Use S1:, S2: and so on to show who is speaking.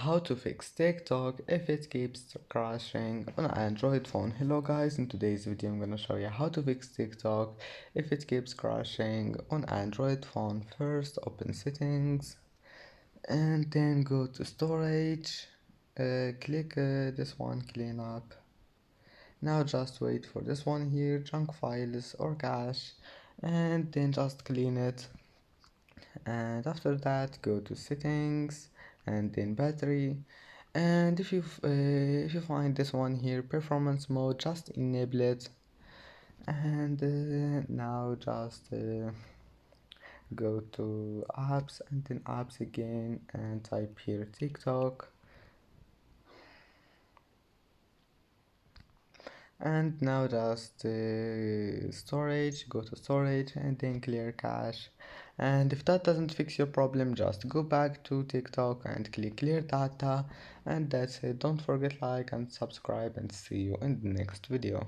S1: How to fix TikTok if it keeps crashing on Android phone. Hello guys, in today's video I'm gonna show you how to fix TikTok if it keeps crashing on Android phone. First open settings and then go to storage, click this one, clean up. Now just wait for this one here, junk files or cache, and then just clean it. And after that go to settings and then battery, and if you find this one here, performance mode, just enable it. And now just go to apps and then apps again and type here TikTok. And now just storage, go to storage and then clear cache. And if that doesn't fix your problem, just go back to TikTok and click clear data, and that's it. Don't forget like and subscribe, and see you in the next video.